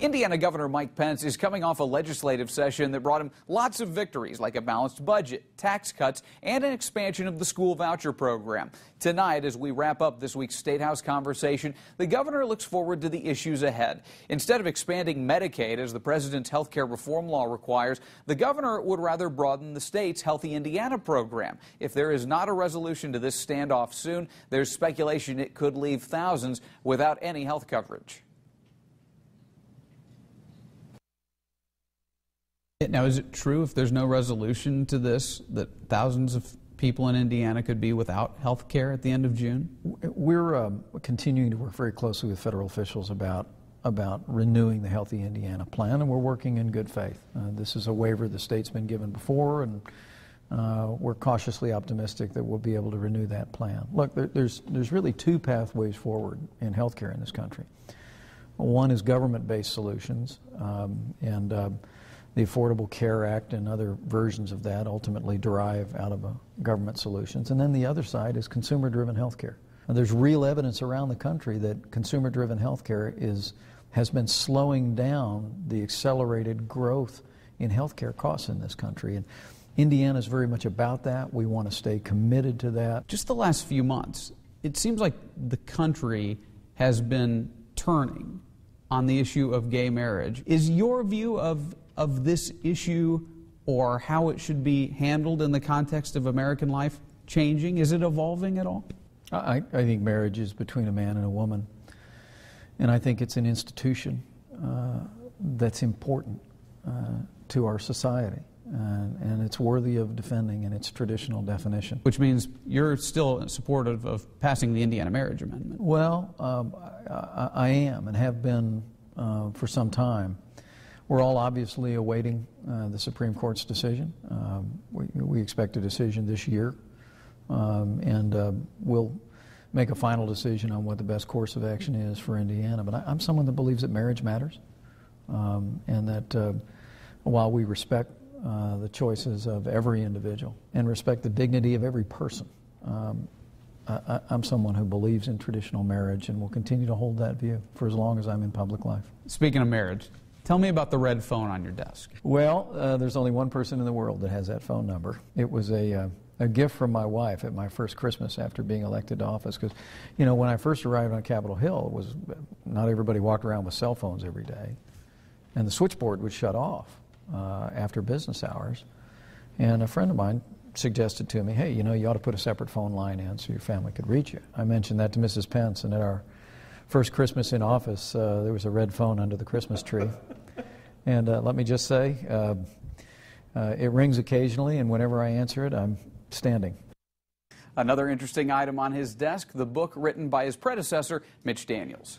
Indiana Governor Mike Pence is coming off a legislative session that brought him lots of victories, like a balanced budget, tax cuts, and an expansion of the school voucher program. Tonight, as we wrap up this week's State House conversation, the governor looks forward to the issues ahead. Instead of expanding Medicaid, as the president's health care reform law requires, the governor would rather broaden the state's Healthy Indiana program. If there is not a resolution to this standoff soon, there's speculation it could leave thousands without any health coverage. Now, is it true, if there's no resolution to this, that thousands of people in Indiana could be without health care at the end of June? We're continuing to work very closely with federal officials about renewing the Healthy Indiana plan, and we're working in good faith. This is a waiver the state's been given before, and we're cautiously optimistic that we'll be able to renew that plan. Look, there's really two pathways forward in health care in this country. One is government-based solutions, and the Affordable Care Act and other versions of that ultimately derive out of government solutions. And then the other side is consumer-driven health care. And there's real evidence around the country that consumer-driven health care has been slowing down the accelerated growth in health care costs in this country. And Indiana is very much about that. We want to stay committed to that. Just the last few months, it seems like the country has been turning on the issue of gay marriage. Is your view of this issue, or how it should be handled in the context of American life, changing? Is it evolving at all? I think marriage is between a man and a woman, and I think it's an institution that's important to our society, and it's worthy of defending in its traditional definition. Which means you're still supportive of passing the Indiana Marriage Amendment? Well, I am and have been for some time. We're all obviously awaiting the Supreme Court's decision. We expect a decision this year, and we'll make a final decision on what the best course of action is for Indiana. But I'm someone that believes that marriage matters, and that while we respect the choices of every individual and respect the dignity of every person, I'm someone who believes in traditional marriage and will continue to hold that view for as long as I'm in public life. Speaking of marriage, tell me about the red phone on your desk. Well, there's only one person in the world that has that phone number. It was a gift from my wife at my first Christmas after being elected to office. Because, you know, when I first arrived on Capitol Hill, not everybody walked around with cell phones every day. And the switchboard would shut off after business hours. And a friend of mine suggested to me, hey, you know, you ought to put a separate phone line in so your family could reach you. I mentioned that to Mrs. Pence, and at our first Christmas in office, there was a red phone under the Christmas tree. And let me just say, it rings occasionally, and whenever I answer it, I'm standing. Another interesting item on his desk, the book written by his predecessor, Mitch Daniels.